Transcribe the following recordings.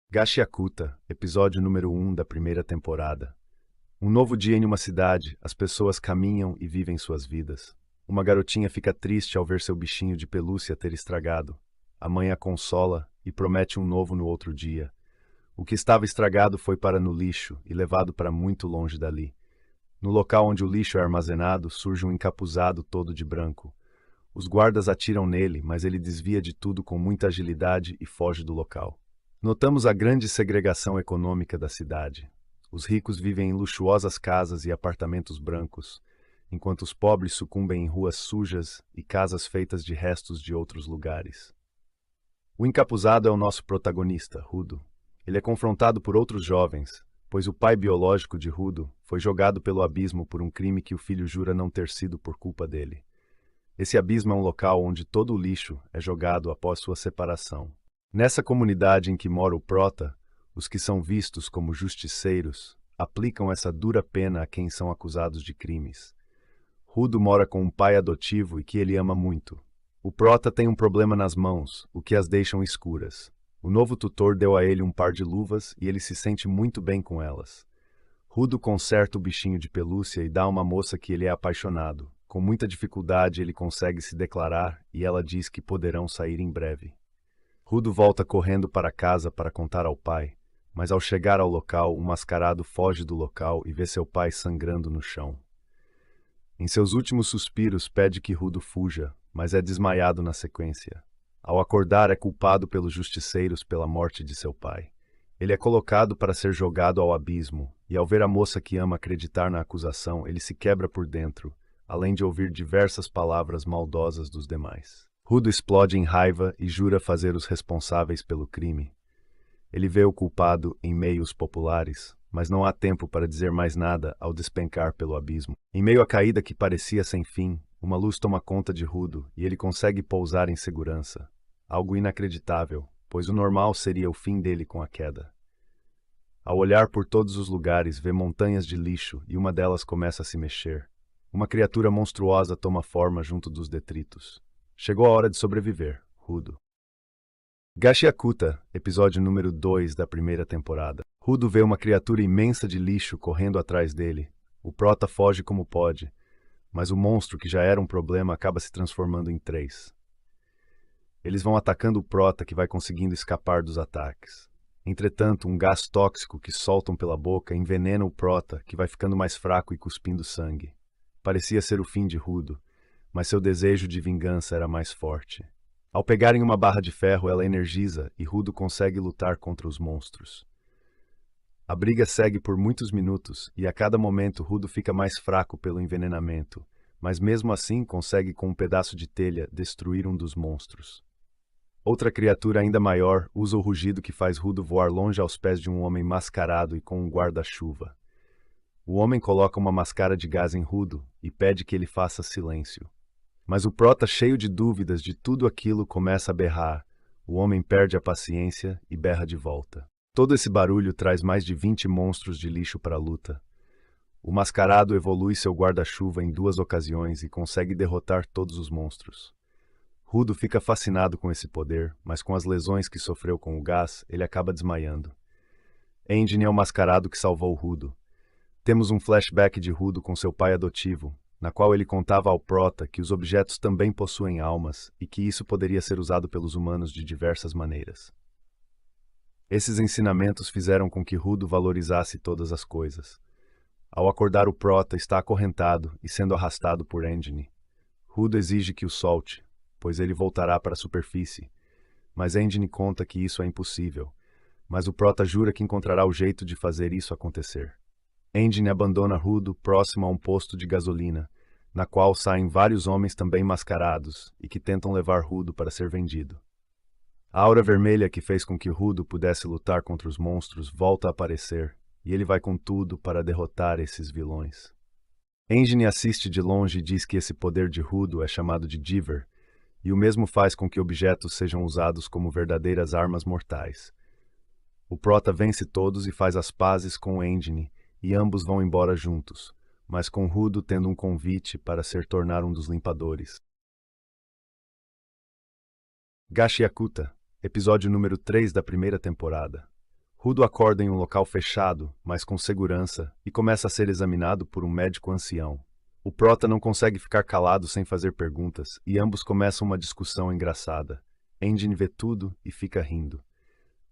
Gashiakuta, episódio número 1 da primeira temporada. Um novo dia em uma cidade, as pessoas caminham e vivem suas vidas. Uma garotinha fica triste ao ver seu bichinho de pelúcia ter estragado. A mãe a consola e promete um novo no outro dia. O que estava estragado foi para no lixo e levado para muito longe dali. No local onde o lixo é armazenado, surge um encapuzado todo de branco. Os guardas atiram nele, mas ele desvia de tudo com muita agilidade e foge do local. Notamos a grande segregação econômica da cidade. Os ricos vivem em luxuosas casas e apartamentos brancos, enquanto os pobres sucumbem em ruas sujas e casas feitas de restos de outros lugares. O encapuzado é o nosso protagonista, Rudo. Ele é confrontado por outros jovens, pois o pai biológico de Rudo foi jogado pelo abismo por um crime que o filho jura não ter sido por culpa dele. Esse abismo é um local onde todo o lixo é jogado após sua separação. Nessa comunidade em que mora o Prota, os que são vistos como justiceiros aplicam essa dura pena a quem são acusados de crimes. Rudo mora com um pai adotivo e que ele ama muito. O Prota tem um problema nas mãos, o que as deixam escuras. O novo tutor deu a ele um par de luvas e ele se sente muito bem com elas. Rudo conserta o bichinho de pelúcia e dá a uma moça que ele é apaixonado. Com muita dificuldade ele consegue se declarar e ela diz que poderão sair em breve. Rudo volta correndo para casa para contar ao pai, mas ao chegar ao local, o mascarado foge do local e vê seu pai sangrando no chão. Em seus últimos suspiros pede que Rudo fuja, mas é desmaiado na sequência. Ao acordar, é culpado pelos justiceiros pela morte de seu pai. Ele é colocado para ser jogado ao abismo, e ao ver a moça que ama acreditar na acusação, ele se quebra por dentro, além de ouvir diversas palavras maldosas dos demais. Rudo explode em raiva e jura fazer os responsáveis pelo crime. Ele vê o culpado em meios populares, mas não há tempo para dizer mais nada ao despencar pelo abismo. Em meio à caída que parecia sem fim, uma luz toma conta de Rudo e ele consegue pousar em segurança. Algo inacreditável, pois o normal seria o fim dele com a queda. Ao olhar por todos os lugares, vê montanhas de lixo e uma delas começa a se mexer. Uma criatura monstruosa toma forma junto dos detritos. Chegou a hora de sobreviver, Rudo. Gashiakuta, episódio número 2 da primeira temporada. Rudo vê uma criatura imensa de lixo correndo atrás dele. O Prota foge como pode, mas o monstro que já era um problema acaba se transformando em 3. Eles vão atacando o Prota, que vai conseguindo escapar dos ataques. Entretanto, um gás tóxico que soltam pela boca envenena o Prota, que vai ficando mais fraco e cuspindo sangue. Parecia ser o fim de Rudo, mas seu desejo de vingança era mais forte. Ao pegarem uma barra de ferro, ela energiza e Rudo consegue lutar contra os monstros. A briga segue por muitos minutos e a cada momento Rudo fica mais fraco pelo envenenamento, mas mesmo assim consegue com um pedaço de telha destruir um dos monstros. Outra criatura ainda maior usa o rugido que faz Rudo voar longe aos pés de um homem mascarado e com um guarda-chuva. O homem coloca uma máscara de gás em Rudo e pede que ele faça silêncio. Mas o Prota, cheio de dúvidas de tudo aquilo, começa a berrar. O homem perde a paciência e berra de volta. Todo esse barulho traz mais de 20 monstros de lixo para a luta. O mascarado evolui seu guarda-chuva em 2 ocasiões e consegue derrotar todos os monstros. Rudo fica fascinado com esse poder, mas com as lesões que sofreu com o gás, ele acaba desmaiando. Engine é o mascarado que salvou Rudo. Temos um flashback de Rudo com seu pai adotivo, na qual ele contava ao Prota que os objetos também possuem almas e que isso poderia ser usado pelos humanos de diversas maneiras. Esses ensinamentos fizeram com que Rudo valorizasse todas as coisas. Ao acordar, o Prota está acorrentado e sendo arrastado por Engine. Rudo exige que o solte, pois ele voltará para a superfície, mas Engine conta que isso é impossível, mas o Prota jura que encontrará o jeito de fazer isso acontecer. Engine abandona Rudo próximo a um posto de gasolina, na qual saem vários homens também mascarados e que tentam levar Rudo para ser vendido. A aura vermelha que fez com que Rudo pudesse lutar contra os monstros volta a aparecer, e ele vai com tudo para derrotar esses vilões. Engine assiste de longe e diz que esse poder de Rudo é chamado de Diver, e o mesmo faz com que objetos sejam usados como verdadeiras armas mortais. O Prota vence todos e faz as pazes com Engine, e ambos vão embora juntos, mas com Rudo tendo um convite para se tornar um dos limpadores. Gashiakuta, episódio número 3 da primeira temporada. Rudo acorda em um local fechado, mas com segurança, e começa a ser examinado por um médico ancião. O prota não consegue ficar calado sem fazer perguntas, e ambos começam uma discussão engraçada. Engine vê tudo e fica rindo.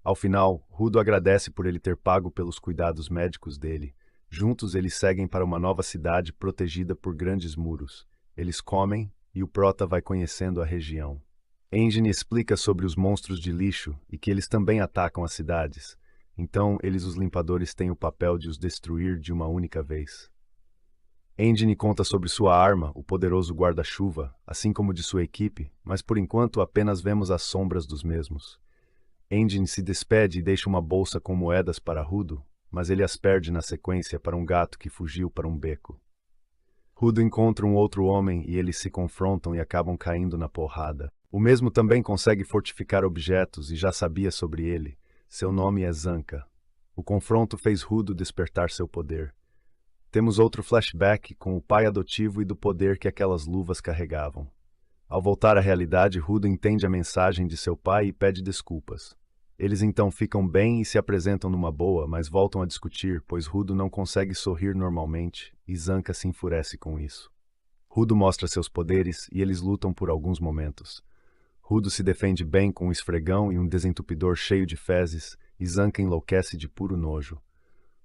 Ao final, Rudo agradece por ele ter pago pelos cuidados médicos dele. Juntos eles seguem para uma nova cidade protegida por grandes muros. Eles comem e o prota vai conhecendo a região. Engine explica sobre os monstros de lixo e que eles também atacam as cidades. Então, os limpadores têm o papel de os destruir de uma única vez. Engine conta sobre sua arma, o poderoso guarda-chuva, assim como de sua equipe, mas por enquanto apenas vemos as sombras dos mesmos. Engine se despede e deixa uma bolsa com moedas para Rudo, mas ele as perde na sequência para um gato que fugiu para um beco. Rudo encontra um outro homem e eles se confrontam e acabam caindo na porrada. O mesmo também consegue fortificar objetos e já sabia sobre ele. Seu nome é Zanka. O confronto fez Rudo despertar seu poder. Temos outro flashback com o pai adotivo e do poder que aquelas luvas carregavam. Ao voltar à realidade, Rudo entende a mensagem de seu pai e pede desculpas. Eles então ficam bem e se apresentam numa boa, mas voltam a discutir, pois Rudo não consegue sorrir normalmente e Zanka se enfurece com isso. Rudo mostra seus poderes e eles lutam por alguns momentos. Rudo se defende bem com um esfregão e um desentupidor cheio de fezes, e Zanka enlouquece de puro nojo.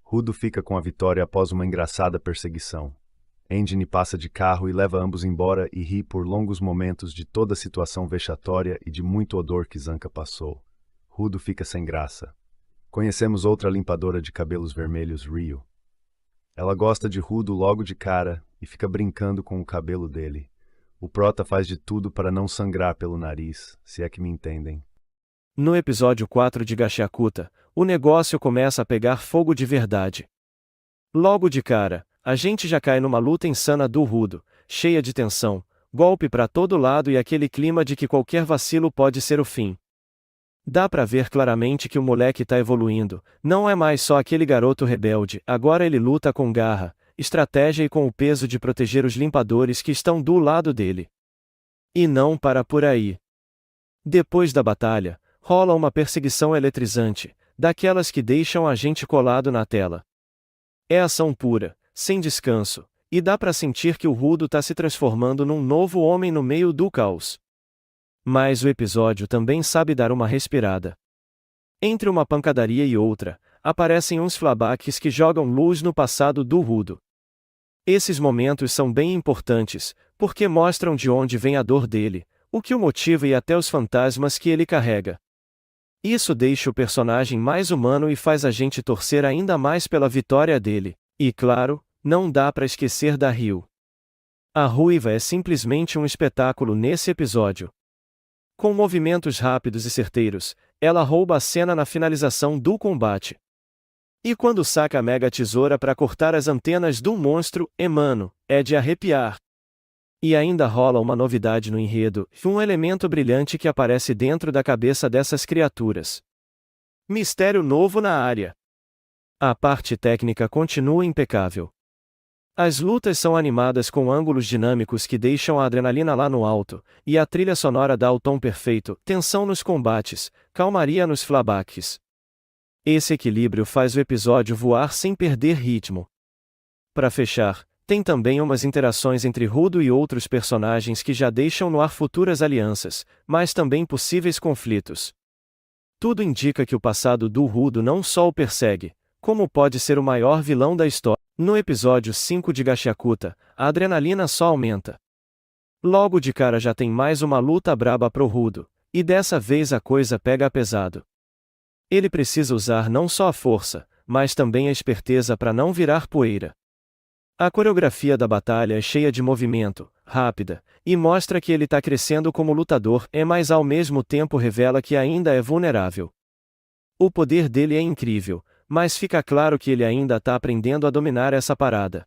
Rudo fica com a vitória após uma engraçada perseguição. Engine passa de carro e leva ambos embora e ri por longos momentos de toda a situação vexatória e de muito odor que Zanka passou. Rudo fica sem graça. Conhecemos outra limpadora de cabelos vermelhos, Ryo. Ela gosta de Rudo logo de cara e fica brincando com o cabelo dele. O prota faz de tudo para não sangrar pelo nariz, se é que me entendem. No episódio 4 de Gashiakuta, o negócio começa a pegar fogo de verdade. Logo de cara, a gente já cai numa luta insana do Rudo, cheia de tensão, golpe pra todo lado e aquele clima de que qualquer vacilo pode ser o fim. Dá pra ver claramente que o moleque tá evoluindo, não é mais só aquele garoto rebelde, agora ele luta com garra, estratégia e com o peso de proteger os limpadores que estão do lado dele. E não para por aí. Depois da batalha, rola uma perseguição eletrizante, daquelas que deixam a gente colado na tela. É ação pura, sem descanso, e dá pra sentir que o Rudo tá se transformando num novo homem no meio do caos. Mas o episódio também sabe dar uma respirada. Entre uma pancadaria e outra, aparecem uns flashbacks que jogam luz no passado do Rudo. Esses momentos são bem importantes, porque mostram de onde vem a dor dele, o que o motiva e até os fantasmas que ele carrega. Isso deixa o personagem mais humano e faz a gente torcer ainda mais pela vitória dele. E claro, não dá pra esquecer da Ryo. A ruiva é simplesmente um espetáculo nesse episódio. Com movimentos rápidos e certeiros, ela rouba a cena na finalização do combate. E quando saca a mega tesoura para cortar as antenas do monstro, mano, é de arrepiar. E ainda rola uma novidade no enredo, um elemento brilhante que aparece dentro da cabeça dessas criaturas. Mistério novo na área. A parte técnica continua impecável. As lutas são animadas com ângulos dinâmicos que deixam a adrenalina lá no alto, e a trilha sonora dá o tom perfeito, tensão nos combates, calmaria nos flashbacks. Esse equilíbrio faz o episódio voar sem perder ritmo. Para fechar, tem também umas interações entre Rudo e outros personagens que já deixam no ar futuras alianças, mas também possíveis conflitos. Tudo indica que o passado do Rudo não só o persegue, como pode ser o maior vilão da história. No episódio 5 de Gashiakuta, a adrenalina só aumenta. Logo de cara já tem mais uma luta braba pro Rudo, e dessa vez a coisa pega pesado. Ele precisa usar não só a força, mas também a esperteza para não virar poeira. A coreografia da batalha é cheia de movimento, rápida, e mostra que ele tá crescendo como lutador, mas ao mesmo tempo revela que ainda é vulnerável. O poder dele é incrível, mas fica claro que ele ainda tá aprendendo a dominar essa parada.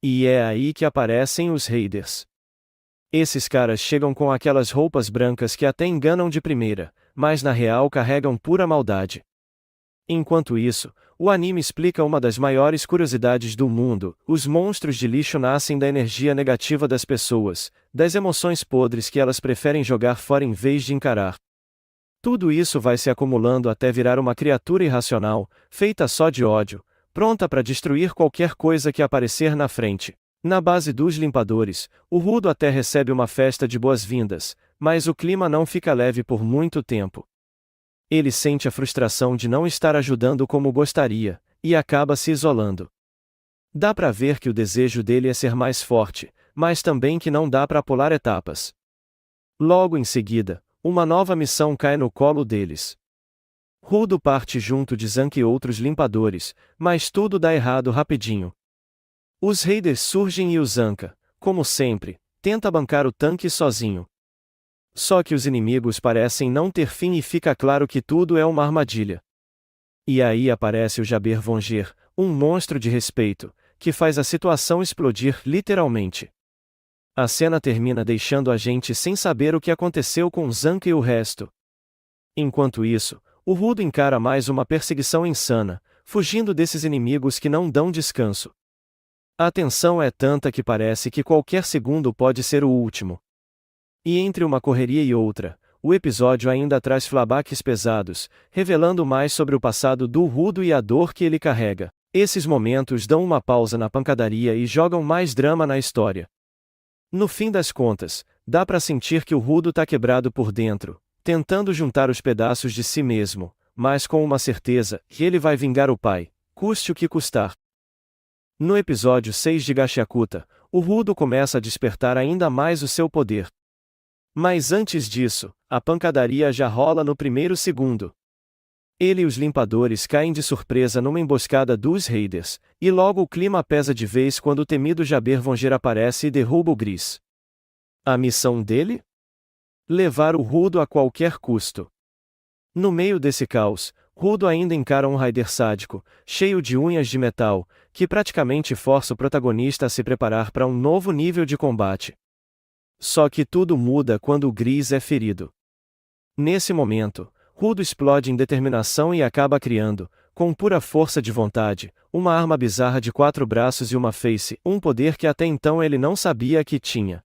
E é aí que aparecem os Raiders. Esses caras chegam com aquelas roupas brancas que até enganam de primeira, mas na real carregam pura maldade. Enquanto isso, o anime explica uma das maiores curiosidades do mundo: os monstros de lixo nascem da energia negativa das pessoas, das emoções podres que elas preferem jogar fora em vez de encarar. Tudo isso vai se acumulando até virar uma criatura irracional, feita só de ódio, pronta para destruir qualquer coisa que aparecer na frente. Na base dos limpadores, o Rudo até recebe uma festa de boas-vindas, mas o clima não fica leve por muito tempo. Ele sente a frustração de não estar ajudando como gostaria, e acaba se isolando. Dá para ver que o desejo dele é ser mais forte, mas também que não dá para pular etapas. Logo em seguida, uma nova missão cai no colo deles. Rudo parte junto de Zank e outros limpadores, mas tudo dá errado rapidinho. Os raiders surgem e o Zanka, como sempre, tenta bancar o tanque sozinho. Só que os inimigos parecem não ter fim e fica claro que tudo é uma armadilha. E aí aparece o Jabber Vonger, um monstro de respeito, que faz a situação explodir literalmente. A cena termina deixando a gente sem saber o que aconteceu com Zanka e o resto. Enquanto isso, o Rudo encara mais uma perseguição insana, fugindo desses inimigos que não dão descanso. A tensão é tanta que parece que qualquer segundo pode ser o último. E entre uma correria e outra, o episódio ainda traz flashbacks pesados, revelando mais sobre o passado do Rudo e a dor que ele carrega. Esses momentos dão uma pausa na pancadaria e jogam mais drama na história. No fim das contas, dá pra sentir que o Rudo tá quebrado por dentro, tentando juntar os pedaços de si mesmo, mas com uma certeza, que ele vai vingar o pai, custe o que custar. No episódio 6 de Gashiakuta, o Rudo começa a despertar ainda mais o seu poder. Mas antes disso, a pancadaria já rola no primeiro segundo. Ele e os limpadores caem de surpresa numa emboscada dos raiders, e logo o clima pesa de vez quando o temido Jabber Vonger aparece e derruba o Gris. A missão dele? Levar o Rudo a qualquer custo. No meio desse caos, Rudo ainda encara um raider sádico, cheio de unhas de metal, que praticamente força o protagonista a se preparar para um novo nível de combate. Só que tudo muda quando o Gris é ferido. Nesse momento, Rudo explode em determinação e acaba criando, com pura força de vontade, uma arma bizarra de 4 braços e uma face, um poder que até então ele não sabia que tinha.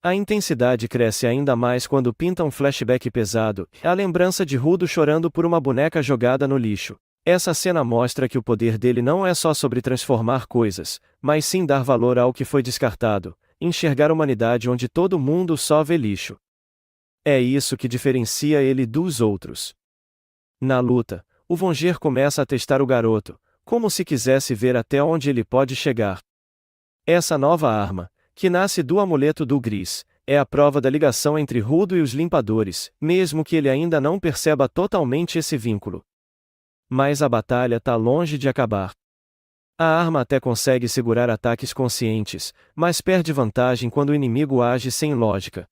A intensidade cresce ainda mais quando pinta um flashback pesado, a lembrança de Rudo chorando por uma boneca jogada no lixo. Essa cena mostra que o poder dele não é só sobre transformar coisas, mas sim dar valor ao que foi descartado, enxergar a humanidade onde todo mundo só vê lixo. É isso que diferencia ele dos outros. Na luta, o Vonger começa a testar o garoto, como se quisesse ver até onde ele pode chegar. Essa nova arma, que nasce do amuleto do Gris, é a prova da ligação entre Rudo e os limpadores, mesmo que ele ainda não perceba totalmente esse vínculo. Mas a batalha tá longe de acabar. A arma até consegue segurar ataques conscientes, mas perde vantagem quando o inimigo age sem lógica.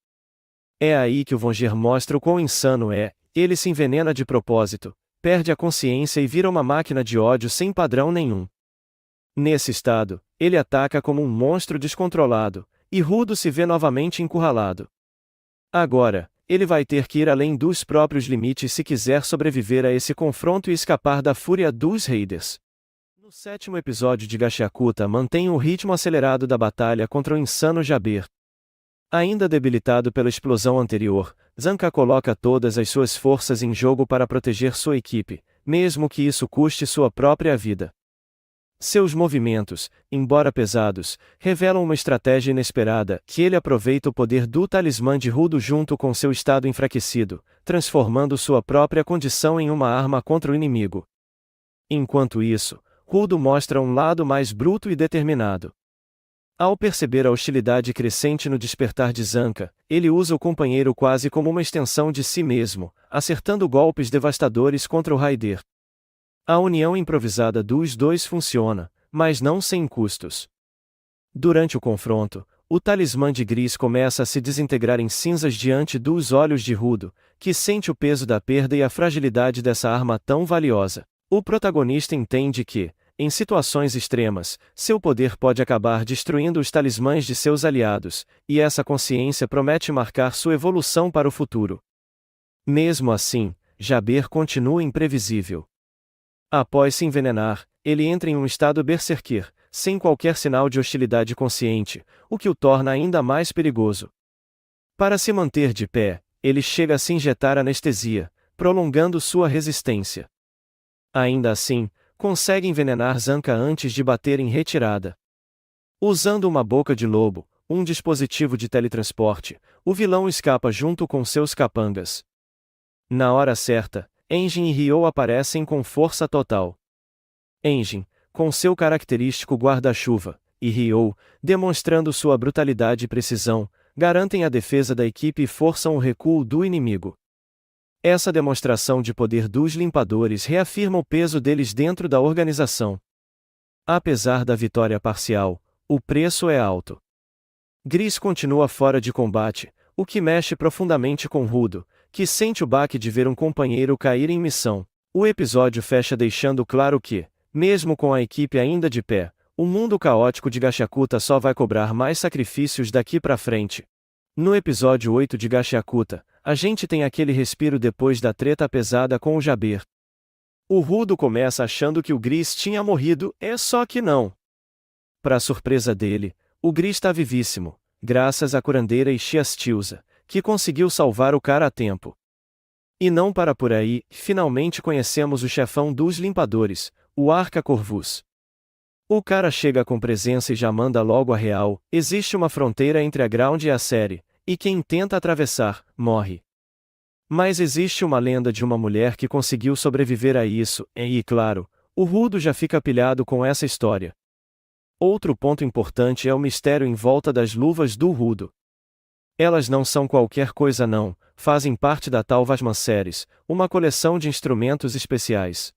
É aí que o Vonger mostra o quão insano é, ele se envenena de propósito, perde a consciência e vira uma máquina de ódio sem padrão nenhum. Nesse estado, ele ataca como um monstro descontrolado, e Rudo se vê novamente encurralado. Agora, ele vai ter que ir além dos próprios limites se quiser sobreviver a esse confronto e escapar da fúria dos raiders. No 7º episódio de Gashiakuta mantém o ritmo acelerado da batalha contra o insano Jabber. Ainda debilitado pela explosão anterior, Zanka coloca todas as suas forças em jogo para proteger sua equipe, mesmo que isso custe sua própria vida. Seus movimentos, embora pesados, revelam uma estratégia inesperada, que ele aproveita o poder do talismã de Rudo junto com seu estado enfraquecido, transformando sua própria condição em uma arma contra o inimigo. Enquanto isso, Rudo mostra um lado mais bruto e determinado. Ao perceber a hostilidade crescente no despertar de Zanka, ele usa o companheiro quase como uma extensão de si mesmo, acertando golpes devastadores contra o raider. A união improvisada dos dois funciona, mas não sem custos. Durante o confronto, o talismã de Gris começa a se desintegrar em cinzas diante dos olhos de Rudo, que sente o peso da perda e a fragilidade dessa arma tão valiosa. O protagonista entende que, em situações extremas, seu poder pode acabar destruindo os talismãs de seus aliados, e essa consciência promete marcar sua evolução para o futuro. Mesmo assim, Jabber continua imprevisível. Após se envenenar, ele entra em um estado berserker, sem qualquer sinal de hostilidade consciente, o que o torna ainda mais perigoso. Para se manter de pé, ele chega a se injetar anestesia, prolongando sua resistência. Ainda assim, consegue envenenar Zanka antes de bater em retirada. Usando uma boca de lobo, um dispositivo de teletransporte, o vilão escapa junto com seus capangas. Na hora certa, Engin e Ryo aparecem com força total. Engin, com seu característico guarda-chuva, e Ryo, demonstrando sua brutalidade e precisão, garantem a defesa da equipe e forçam o recuo do inimigo. Essa demonstração de poder dos limpadores reafirma o peso deles dentro da organização. Apesar da vitória parcial, o preço é alto. Gris continua fora de combate, o que mexe profundamente com Rudo, que sente o baque de ver um companheiro cair em missão. O episódio fecha deixando claro que, mesmo com a equipe ainda de pé, o mundo caótico de Gashakuta só vai cobrar mais sacrifícios daqui pra frente. No episódio 8 de Gashakuta, a gente tem aquele respiro depois da treta pesada com o Jaber. O Rudo começa achando que o Gris tinha morrido, só que não. Para surpresa dele, o Gris está vivíssimo, graças à curandeira Ishiastilza, que conseguiu salvar o cara a tempo. E não para por aí, finalmente conhecemos o chefão dos limpadores, o Arca Corvus. O cara chega com presença e já manda logo a real: existe uma fronteira entre a Ground e a série, e quem tenta atravessar, morre. Mas existe uma lenda de uma mulher que conseguiu sobreviver a isso, e claro, o Rudo já fica pilhado com essa história. Outro ponto importante é o mistério em volta das luvas do Rudo. Elas não são qualquer coisa não, fazem parte da tal Vasman Series, uma coleção de instrumentos especiais.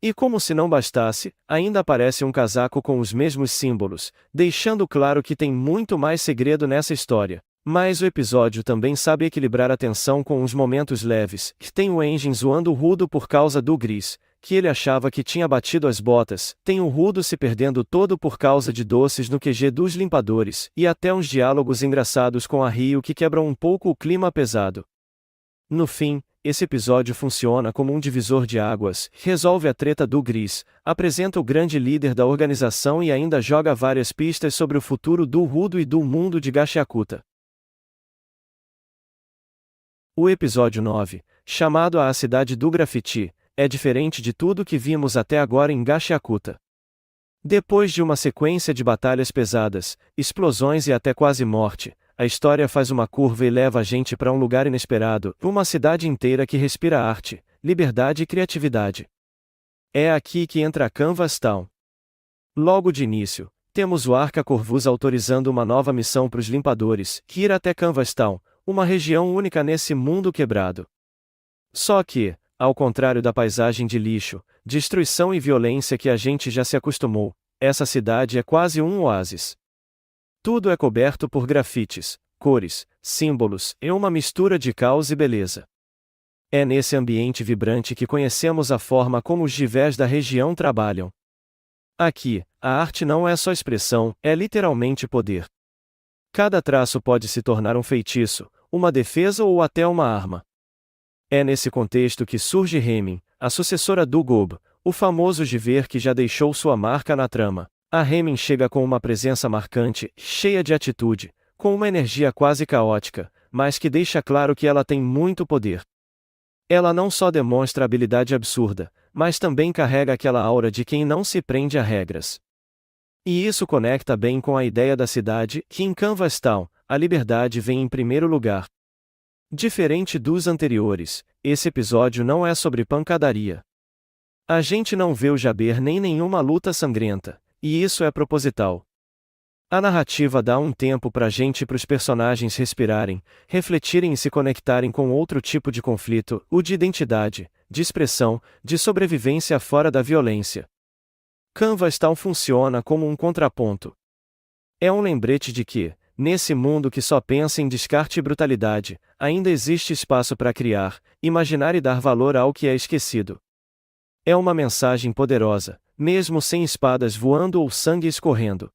E como se não bastasse, ainda aparece um casaco com os mesmos símbolos, deixando claro que tem muito mais segredo nessa história. Mas o episódio também sabe equilibrar a tensão com uns momentos leves, que tem o Engin zoando o Rudo por causa do Gris, que ele achava que tinha batido as botas, tem o Rudo se perdendo todo por causa de doces no QG dos limpadores, e até uns diálogos engraçados com a Ryo que quebram um pouco o clima pesado. No fim, esse episódio funciona como um divisor de águas, resolve a treta do Gris, apresenta o grande líder da organização e ainda joga várias pistas sobre o futuro do Rudo e do mundo de Gashakuta. O episódio 9, chamado A Cidade do Grafite, é diferente de tudo que vimos até agora em Gashakuta. Depois de uma sequência de batalhas pesadas, explosões e até quase morte, a história faz uma curva e leva a gente para um lugar inesperado, uma cidade inteira que respira arte, liberdade e criatividade. É aqui que entra a Canvas Town. Logo de início, temos o Arca Corvus autorizando uma nova missão para os limpadores, que ir até Canvas Town, uma região única nesse mundo quebrado. Só que, ao contrário da paisagem de lixo, destruição e violência que a gente já se acostumou, essa cidade é quase um oásis. Tudo é coberto por grafites, cores, símbolos e uma mistura de caos e beleza. É nesse ambiente vibrante que conhecemos a forma como os givés da região trabalham. Aqui, a arte não é só expressão, é literalmente poder. Cada traço pode se tornar um feitiço, uma defesa ou até uma arma. É nesse contexto que surge Hemin, a sucessora do Gob, o famoso giver que já deixou sua marca na trama. A Hemin chega com uma presença marcante, cheia de atitude, com uma energia quase caótica, mas que deixa claro que ela tem muito poder. Ela não só demonstra habilidade absurda, mas também carrega aquela aura de quem não se prende a regras. E isso conecta bem com a ideia da cidade, que em Canvas Town, a liberdade vem em primeiro lugar. Diferente dos anteriores, esse episódio não é sobre pancadaria. A gente não vê o Jaber nem nenhuma luta sangrenta, e isso é proposital. A narrativa dá um tempo pra gente e pros personagens respirarem, refletirem e se conectarem com outro tipo de conflito, o de identidade, de expressão, de sobrevivência fora da violência. Canvas Town funciona como um contraponto. É um lembrete de que, nesse mundo que só pensa em descarte e brutalidade, ainda existe espaço para criar, imaginar e dar valor ao que é esquecido. É uma mensagem poderosa, mesmo sem espadas voando ou sangue escorrendo.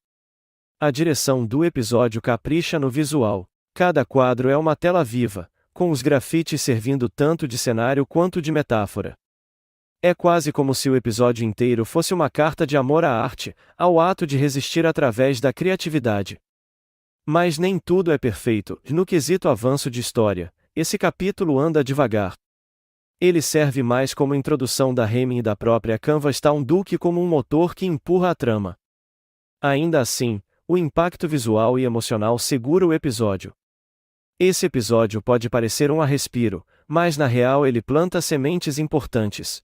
A direção do episódio capricha no visual. Cada quadro é uma tela viva, com os grafites servindo tanto de cenário quanto de metáfora. É quase como se o episódio inteiro fosse uma carta de amor à arte, ao ato de resistir através da criatividade. Mas nem tudo é perfeito, no quesito avanço de história, esse capítulo anda devagar. Ele serve mais como introdução da Hemming e da própria Canvas Town do que como um motor que empurra a trama. Ainda assim, o impacto visual e emocional segura o episódio. Esse episódio pode parecer um respiro, mas na real ele planta sementes importantes.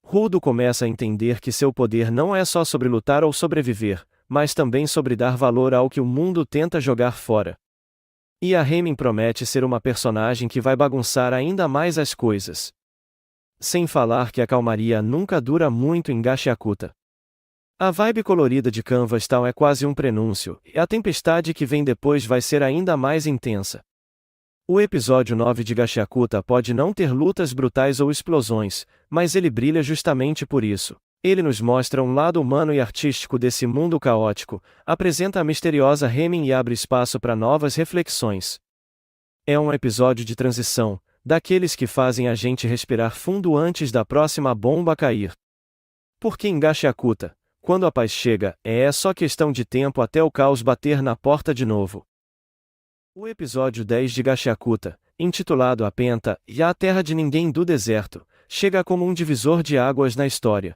Rudo começa a entender que seu poder não é só sobre lutar ou sobreviver, mas também sobre dar valor ao que o mundo tenta jogar fora. E a Hemming promete ser uma personagem que vai bagunçar ainda mais as coisas. Sem falar que a calmaria nunca dura muito em Gashiakuta. A vibe colorida de Canvas Town é quase um prenúncio, e a tempestade que vem depois vai ser ainda mais intensa. O episódio 9 de Gashiakuta pode não ter lutas brutais ou explosões, mas ele brilha justamente por isso. Ele nos mostra um lado humano e artístico desse mundo caótico, apresenta a misteriosa Hemming e abre espaço para novas reflexões. É um episódio de transição, daqueles que fazem a gente respirar fundo antes da próxima bomba cair. Porque em Gashiakuta, quando a paz chega, é só questão de tempo até o caos bater na porta de novo. O episódio 10 de Gashiakuta, intitulado A Penta e a Terra de Ninguém do Deserto, chega como um divisor de águas na história.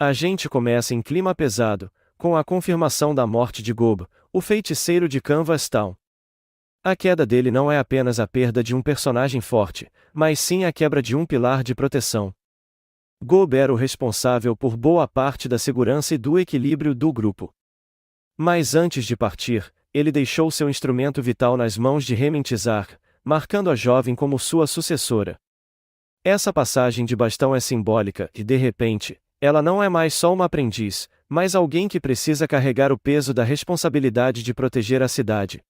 A gente começa em clima pesado, com a confirmação da morte de Gob, o feiticeiro de Canvas Town. A queda dele não é apenas a perda de um personagem forte, mas sim a quebra de um pilar de proteção. Gob era o responsável por boa parte da segurança e do equilíbrio do grupo. Mas antes de partir, ele deixou seu instrumento vital nas mãos de Hemming Tizar, marcando a jovem como sua sucessora. Essa passagem de bastão é simbólica e, de repente, ela não é mais só uma aprendiz, mas alguém que precisa carregar o peso da responsabilidade de proteger a cidade.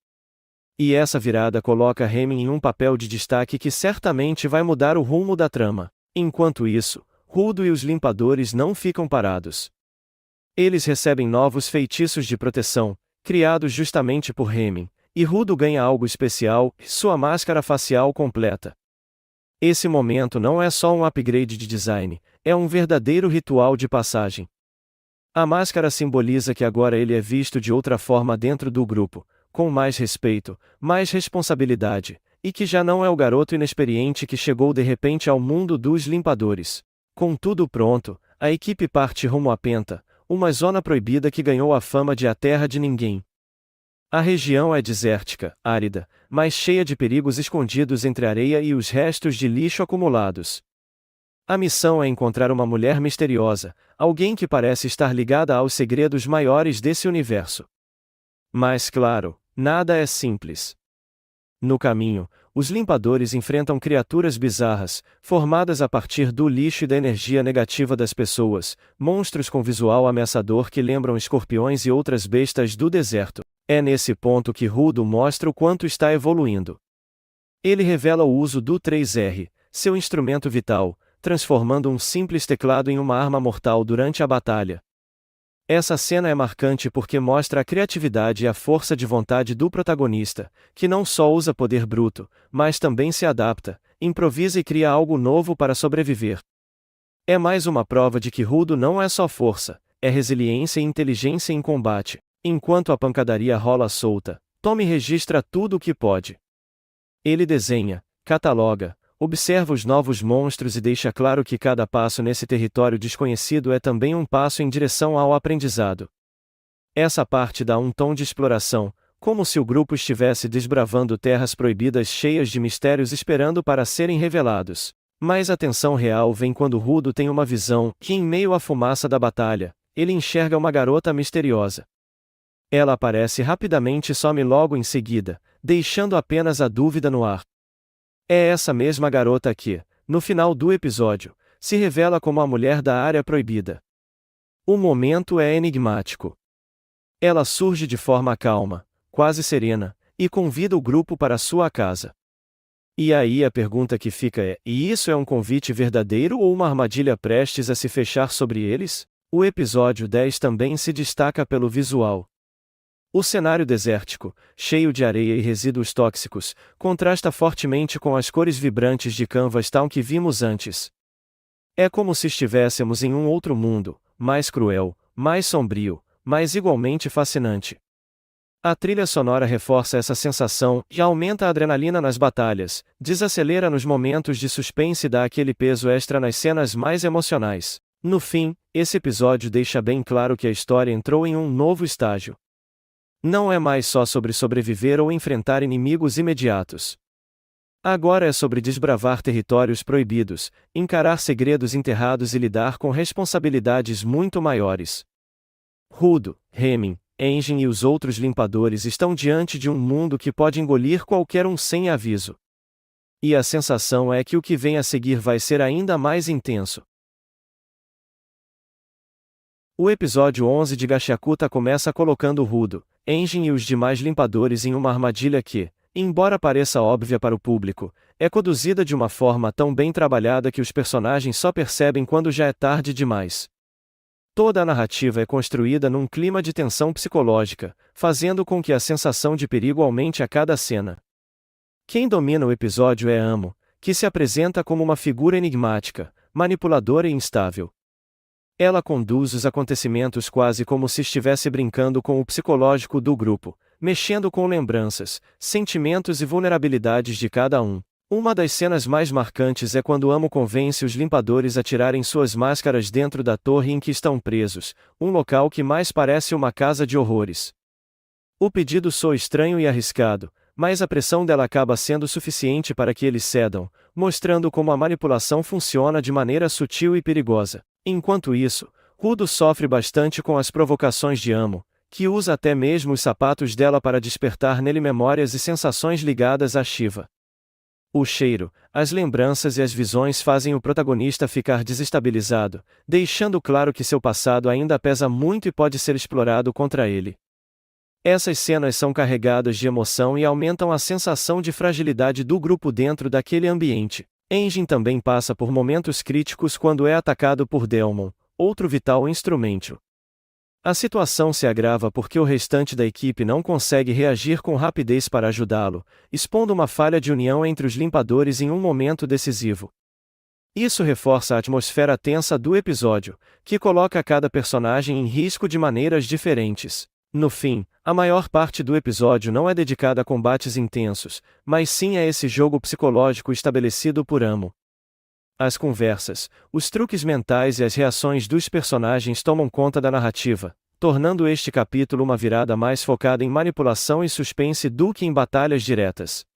E essa virada coloca Hemming em um papel de destaque que certamente vai mudar o rumo da trama. Enquanto isso, Rudo e os limpadores não ficam parados. Eles recebem novos feitiços de proteção, criados justamente por Hemming, e Rudo ganha algo especial, sua máscara facial completa. Esse momento não é só um upgrade de design, é um verdadeiro ritual de passagem. A máscara simboliza que agora ele é visto de outra forma dentro do grupo, com mais respeito, mais responsabilidade, e que já não é o garoto inexperiente que chegou de repente ao mundo dos limpadores. Com tudo pronto, a equipe parte rumo à Penta, uma zona proibida que ganhou a fama de a terra de ninguém. A região é desértica, árida, mas cheia de perigos escondidos entre a areia e os restos de lixo acumulados. A missão é encontrar uma mulher misteriosa, alguém que parece estar ligada aos segredos maiores desse universo. Mas claro, nada é simples. No caminho, os limpadores enfrentam criaturas bizarras, formadas a partir do lixo e da energia negativa das pessoas, monstros com visual ameaçador que lembram escorpiões e outras bestas do deserto. É nesse ponto que Rudo mostra o quanto está evoluindo. Ele revela o uso do 3R, seu instrumento vital, transformando um simples teclado em uma arma mortal durante a batalha. Essa cena é marcante porque mostra a criatividade e a força de vontade do protagonista, que não só usa poder bruto, mas também se adapta, improvisa e cria algo novo para sobreviver. É mais uma prova de que Rudo não é só força, é resiliência e inteligência em combate. Enquanto a pancadaria rola solta, Tommy registra tudo o que pode. Ele desenha, cataloga, observa os novos monstros e deixa claro que cada passo nesse território desconhecido é também um passo em direção ao aprendizado. Essa parte dá um tom de exploração, como se o grupo estivesse desbravando terras proibidas cheias de mistérios esperando para serem revelados. Mas a tensão real vem quando Rudo tem uma visão que, em meio à fumaça da batalha, ele enxerga uma garota misteriosa. Ela aparece rapidamente e some logo em seguida, deixando apenas a dúvida no ar. É essa mesma garota que, no final do episódio, se revela como a mulher da área proibida. O momento é enigmático. Ela surge de forma calma, quase serena, e convida o grupo para sua casa. E aí a pergunta que fica é: e isso é um convite verdadeiro ou uma armadilha prestes a se fechar sobre eles? O episódio 10 também se destaca pelo visual. O cenário desértico, cheio de areia e resíduos tóxicos, contrasta fortemente com as cores vibrantes de Canvas Town que vimos antes. É como se estivéssemos em um outro mundo, mais cruel, mais sombrio, mas igualmente fascinante. A trilha sonora reforça essa sensação e aumenta a adrenalina nas batalhas, desacelera nos momentos de suspense e dá aquele peso extra nas cenas mais emocionais. No fim, esse episódio deixa bem claro que a história entrou em um novo estágio. Não é mais só sobre sobreviver ou enfrentar inimigos imediatos. Agora é sobre desbravar territórios proibidos, encarar segredos enterrados e lidar com responsabilidades muito maiores. Rudo, Hemming, Engin e os outros limpadores estão diante de um mundo que pode engolir qualquer um sem aviso. E a sensação é que o que vem a seguir vai ser ainda mais intenso. O episódio 11 de Gashiakuta começa colocando Rudo, Engin e os demais limpadores em uma armadilha que, embora pareça óbvia para o público, é conduzida de uma forma tão bem trabalhada que os personagens só percebem quando já é tarde demais. Toda a narrativa é construída num clima de tensão psicológica, fazendo com que a sensação de perigo aumente a cada cena. Quem domina o episódio é Amo, que se apresenta como uma figura enigmática, manipuladora e instável. Ela conduz os acontecimentos quase como se estivesse brincando com o psicológico do grupo, mexendo com lembranças, sentimentos e vulnerabilidades de cada um. Uma das cenas mais marcantes é quando Amo convence os limpadores a tirarem suas máscaras dentro da torre em que estão presos, um local que mais parece uma casa de horrores. O pedido soa estranho e arriscado, mas a pressão dela acaba sendo suficiente para que eles cedam, mostrando como a manipulação funciona de maneira sutil e perigosa. Enquanto isso, Rudo sofre bastante com as provocações de Amo, que usa até mesmo os sapatos dela para despertar nele memórias e sensações ligadas a Shiva. O cheiro, as lembranças e as visões fazem o protagonista ficar desestabilizado, deixando claro que seu passado ainda pesa muito e pode ser explorado contra ele. Essas cenas são carregadas de emoção e aumentam a sensação de fragilidade do grupo dentro daquele ambiente. Engin também passa por momentos críticos quando é atacado por Delmon, outro vital instrumento. A situação se agrava porque o restante da equipe não consegue reagir com rapidez para ajudá-lo, expondo uma falha de união entre os limpadores em um momento decisivo. Isso reforça a atmosfera tensa do episódio, que coloca cada personagem em risco de maneiras diferentes. No fim, a maior parte do episódio não é dedicada a combates intensos, mas sim a esse jogo psicológico estabelecido por Amo. As conversas, os truques mentais e as reações dos personagens tomam conta da narrativa, tornando este capítulo uma virada mais focada em manipulação e suspense do que em batalhas diretas.